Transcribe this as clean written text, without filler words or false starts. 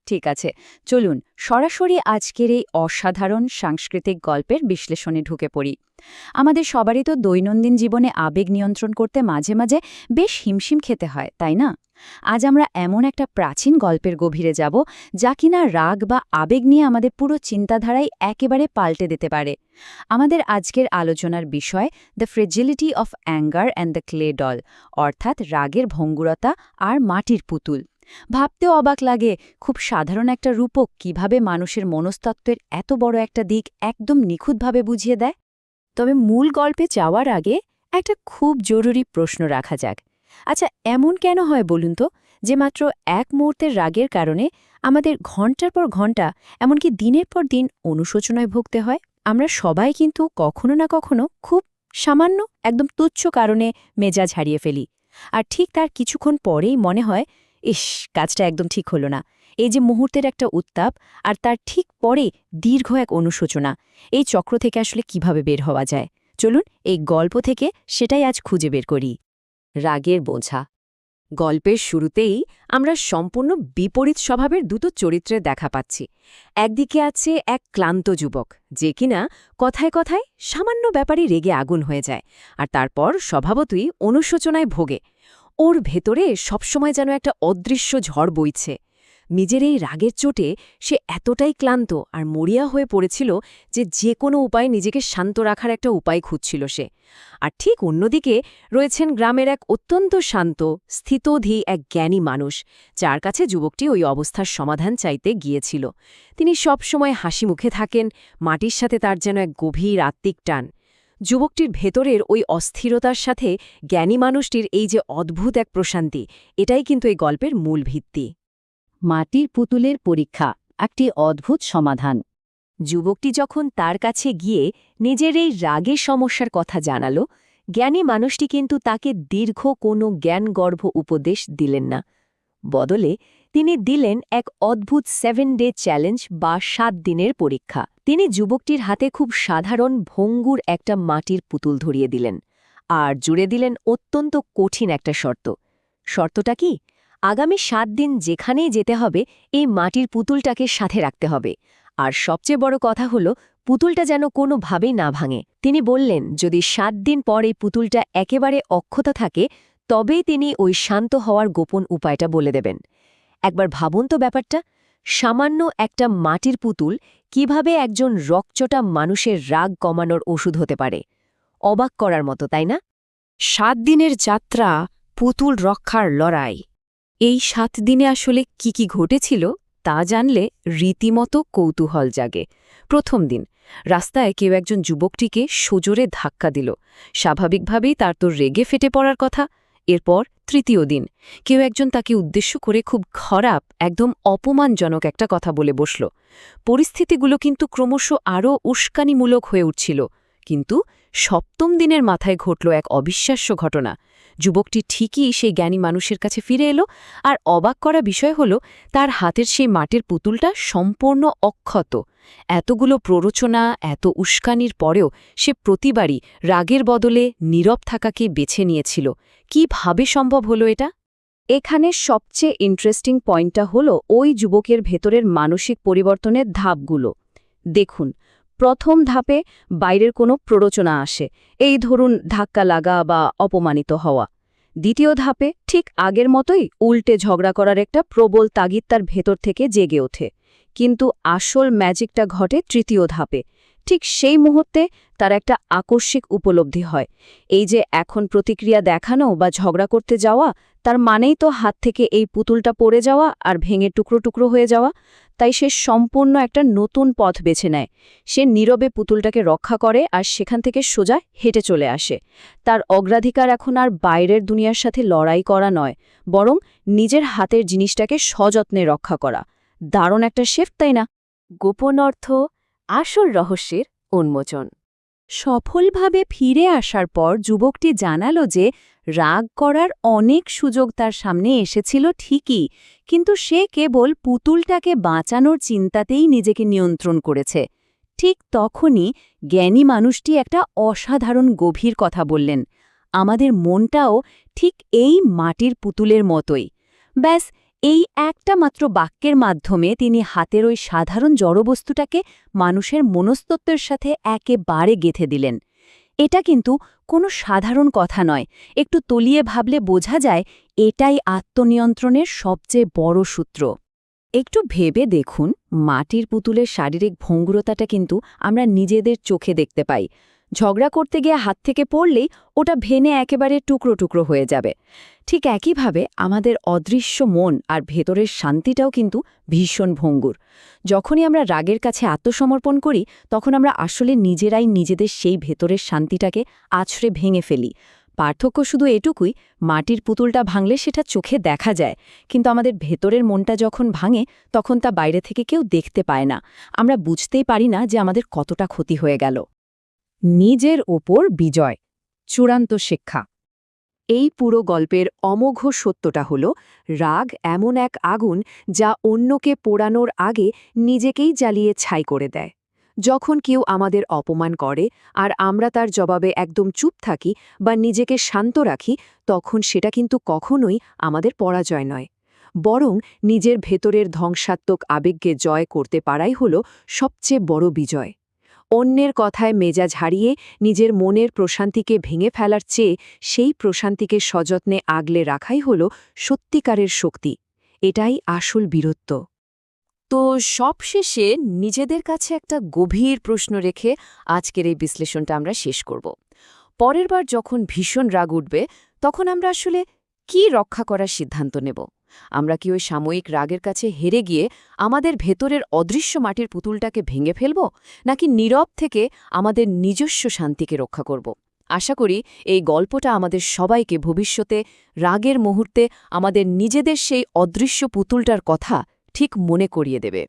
ঠিক আছে, চলুন সরাসরি আজকের এই অসাধারণ সাংস্কৃতিক গল্পের বিশ্লেষণে ঢুকে পড়ি। আমাদের সবারই তো দৈনন্দিন জীবনে আবেগ নিয়ন্ত্রণ করতে মাঝে মাঝে বেশ হিমশিম খেতে হয়, তাই না? আজ আমরা এমন একটা প্রাচীন গল্পের গভীরে যাব যা কিনা রাগ বা আবেগ নিয়ে আমাদের পুরো চিন্তাধারাই একেবারে পাল্টে দিতে পারে। আমাদের আজকের আলোচনার বিষয় the fragility of anger and the clay doll, অর্থাৎ রাগের ভঙ্গুরতা আর মাটির পুতুল। ভাবতেও অবাক লাগে, খুব সাধারণ একটা রূপক কিভাবে মানুষের মনস্তত্ত্বের এত বড় একটা দিক একদম নিখুঁতভাবে বুঝিয়ে দেয়। তবে মূল গল্পে যাওয়ার আগে একটা খুব জরুরি প্রশ্ন রাখা যাক। আচ্ছা, এমন কেন হয় বলুন তো যে মাত্র এক মুহূর্তের রাগের কারণে আমাদের ঘন্টার পর ঘন্টা, এমনকি দিনের পর দিন অনুশোচনায় ভুগতে হয়? আমরা সবাই কিন্তু কখনো না কখনো খুব সামান্য, একদম তুচ্ছ কারণে মেজাজ হারিয়ে ফেলি, আর ঠিক তার কিছুক্ষণ পরেই মনে হয়, ইস, কাজটা একদম ঠিক হলো না। এই যে মুহূর্তের একটা উত্তাপ, আর তার ঠিক পরে দীর্ঘ এক অনুশোচনা, এই চক্র থেকে আসলে কিভাবে বের হওয়া যায়? চলুন এই গল্প থেকে সেটাই আজ খুঁজে বের করি। রাগের বোঝা। গল্পের শুরুতেই আমরা সম্পূর্ণ বিপরীত স্বভাবের দুটো চরিত্রের দেখা পাচ্ছি। একদিকে আছে এক ক্লান্ত যুবক, যে কিনা কথায় কথায় সামান্য ব্যাপারে রেগে আগুন হয়ে যায়, আর তারপর স্বভাবতই অনুশোচনায় ভোগে। ওর ভেতরে সবসময় যেন একটা অদৃশ্য ঝড় বইছে। নিজের এই রাগের চোটে সে এতটাই ক্লান্ত আর মরিয়া হয়ে পড়েছিল যে কোনো উপায়ে নিজেকে শান্ত রাখার একটা উপায় খুঁজছিল সে। আর ঠিক অন্যদিকে রয়েছেন গ্রামের এক অত্যন্ত শান্ত, স্থিতধী এক জ্ঞানী মানুষ, যার কাছে যুবকটি ওই অবস্থার সমাধান চাইতে গিয়েছিল। তিনি সবসময় হাসি মুখে থাকেন, মাটির সাথে তার যেন এক গভীর আত্মিক টান। যুবকটির ভেতরের ওই অস্থিরতার সাথে জ্ঞানী মানুষটির এই যে অদ্ভুত এক প্রশান্তি, এটাই কিন্তু এই গল্পের মূল ভিত্তি। মাটির পুতুলের পরীক্ষা, একটি অদ্ভুত সমাধান। যুবকটি যখন তার কাছে গিয়ে নিজের এই রাগের সমস্যার কথা জানাল, জ্ঞানী মানুষটি কিন্তু তাকে দীর্ঘ কোনো জ্ঞানগর্ভ উপদেশ দিলেন না। বদলে তিনি দিলেন এক অদ্ভুত 7-ডে চ্যালেঞ্জ বা 7 দিনের পরীক্ষা। তিনি যুবকটির হাতে খুব সাধারণ ভঙ্গুর একটা মাটির পুতুল ধরিয়ে দিলেন, আর জুড়ে দিলেন অত্যন্ত কঠিন একটা শর্ত। শর্তটা কি? আগামী 7 দিন যেখানেই যেতে হবে, এই মাটির পুতুলটাকে সাথে রাখতে হবে। আর সবচেয়ে বড় কথা হলো, পুতুলটা যেন কোনোভাবেই না ভাঙে। তিনি বললেন, যদি 7 দিন পর এই পুতুলটা একেবারে অক্ষত থাকে, তবেই তিনি ওই শান্ত হওয়ার গোপন উপায়টা বলে দেবেন। একবার ভাবুন তো ব্যাপারটা, সামান্য একটা মাটির পুতুল কিভাবে একজন রকচটা মানুষের রাগ কমানোর ওষুধ হতে পারে। অবাক করার মতো, তাই না? 7 দিনের যাত্রা, পুতুল রক্ষার লড়াই। এই 7 দিনে আসলে কি ঘটেছিল তা জানলে রীতিমতো কৌতূহল জাগে। প্রথম দিন রাস্তায় কেউ একজন যুবকটিকে সজোরে ধাক্কা দিল। স্বাভাবিকভাবেই তার তো রেগে ফেটে পড়ার কথা। এরপর তৃতীয় দিন কেউ একজন তাকে উদ্দেশ্য করে খুব খারাপ, একদম অপমানজনক একটা কথা বলে বসল। পরিস্থিতিগুলো কিন্তু ক্রমশ আরও উস্কানিমূলক হয়ে উঠছিল। কিন্তু সপ্তম দিনের মাথায় ঘটল এক অবিশ্বাস্য ঘটনা। যুবকটি ঠিকই সেই জ্ঞানী মানুষের কাছে ফিরে এলো, আর অবাক করা বিষয় হল, তার হাতের সেই মাটির পুতুলটা সম্পূর্ণ অক্ষত। এতগুলো প্ররোচনা, এত উস্কানির পরেও সে প্রতিবারই রাগের বদলে নীরব থাকাকে বেছে নিয়েছিল। কিভাবে সম্ভব হলো এটা? এখানে সবচেয়ে ইন্টারেস্টিং পয়েন্টটা হলো ওই যুবকের ভেতরের মানসিক পরিবর্তনের ধাপগুলো। দেখুন, প্রথম ধাপে বাইরের কোনো প্ররোচনা আসে, এই ধরুন ধাক্কা লাগা বা অপমানিত হওয়া। দ্বিতীয় ধাপে ঠিক আগের মতোই উল্টে ঝগড়া করার একটা প্রবল তাগিদ তার ভেতর থেকে জেগে ওঠে। কিন্তু আসল ম্যাজিকটা ঘটে তৃতীয় ধাপে। ঠিক সেই মুহূর্তে তার একটা আকস্মিক উপলব্ধি হয়, এই যে এখন প্রতিক্রিয়া দেখানো বা ঝগড়া করতে যাওয়া, তার মানেই তো হাত থেকে এই পুতুলটা পড়ে যাওয়া আর ভেঙে টুকরো টুকরো হয়ে যাওয়া। তাই সে সম্পূর্ণ একটা নতুন পথ বেছে নেয়। সে নীরবে পুতুলটাকে রক্ষা করে আর সেখান থেকে সোজা হেঁটে চলে আসে। তার অগ্রাধিকার এখন আর বাইরের দুনিয়ার সাথে লড়াই করা নয়, বরং নিজের হাতের জিনিসটাকে সযত্নে রক্ষা করা। দারুণ একটা শিফট, তাই না? গোপন অর্থ, আসল রহস্যের উন্মোচন। সফলভাবে ফিরে আসার পর যুবকটি জানালো যে রাগ করার অনেক সুযোগ তার সামনে এসেছিল ঠিকই, কিন্তু সে কেবল পুতুলটাকে বাঁচানোর চিন্তাতেই নিজেকে নিয়ন্ত্রণ করেছে। ঠিক তখনই জ্ঞানী মানুষটি একটা অসাধারণ গভীর কথা বললেন, আমাদের মনটাও ঠিক এই মাটির পুতুলের মতোই। ব্যাস এই একটা মাত্র বাক্যের মাধ্যমে তিনি হাতের ওই সাধারণ জড়বস্তুটাকে মানুষের মনস্তত্ত্বের সাথে একেবারে গেঁথে দিলেন। এটা কিন্তু কোনো সাধারণ কথা নয়, একটু তলিয়ে ভাবলে বোঝা যায় এটাই আত্মনিয়ন্ত্রণের সবচেয়ে বড় সূত্র। একটু ভেবে দেখুন, মাটির পুতুলের শারীরিক ভঙ্গুরতাটা কিন্তু আমরা নিজেদের চোখে দেখতে পাই। ঝগড়া করতে গিয়ে হাত থেকে পড়লেই ওটা ভেঙে একেবারে টুকরো টুকরো হয়ে যাবে। ঠিক একইভাবে আমাদের অদৃশ্য মন আর ভেতরের শান্তিটাও কিন্তু ভীষণ ভঙ্গুর। যখনই আমরা রাগের কাছে আত্মসমর্পণ করি, তখন আমরা আসলে নিজেরাই নিজেদের সেই ভেতরের শান্তিটাকে আছড়ে ভেঙে ফেলি। পার্থক্য শুধু এটুকুই, মাটির পুতুলটা ভাঙলে সেটা চোখে দেখা যায়, কিন্তু আমাদের ভেতরের মনটা যখন ভাঙে তখন তা বাইরে থেকে কেউ দেখতে পায় না। আমরা বুঝতেই পারি না যে আমাদের কতটা ক্ষতি হয়ে গেল। নিজের ওপর বিজয়, চূড়ান্ত শিক্ষা। এই পুরো গল্পের অমোঘ সত্যটা হল, রাগ এমন এক আগুন যা অন্যকে পোড়ানোর আগে নিজেকেই জ্বালিয়ে ছাই করে দেয়। যখন কেউ আমাদের অপমান করে আর আমরা তার জবাবে একদম চুপ থাকি বা নিজেকে শান্ত রাখি, তখন সেটা কিন্তু কখনোই আমাদের পরাজয় নয়, বরং নিজের ভেতরের ধ্বংসাত্মক আবেগকে জয় করতে পারাই হল সবচেয়ে বড় বিজয়। অন্যের কথায় মেজাজ হারিয়ে নিজের মনের প্রশান্তিকে ভেঙে ফেলার চেয়ে সেই প্রশান্তিকে সযত্নে আগলে রাখাই হল সত্যিকারের শক্তি। এটাই আসল বীরত্ব। তো সবশেষে নিজেদের কাছে একটা গভীর প্রশ্ন রেখে আজকের এই বিশ্লেষণটা আমরা শেষ করব। পরের বার যখন ভীষণ রাগ উঠবে, তখন আমরা আসলে কি রক্ষা করার সিদ্ধান্ত নেব? আমরা কি ওই সাময়িক রাগের কাছে হেরে গিয়ে আমাদের ভেতরের অদৃশ্য মাটির পুতুলটাকে ভেঙে ফেলব, নাকি নীরব থেকে আমাদের নিজস্ব শান্তিকে রক্ষা করব? আশা করি এই গল্পটা আমাদের সবাইকে ভবিষ্যতে রাগের মুহূর্তে আমাদের নিজেদের সেই অদৃশ্য পুতুলটার কথা ঠিক মনে করিয়ে দেবে।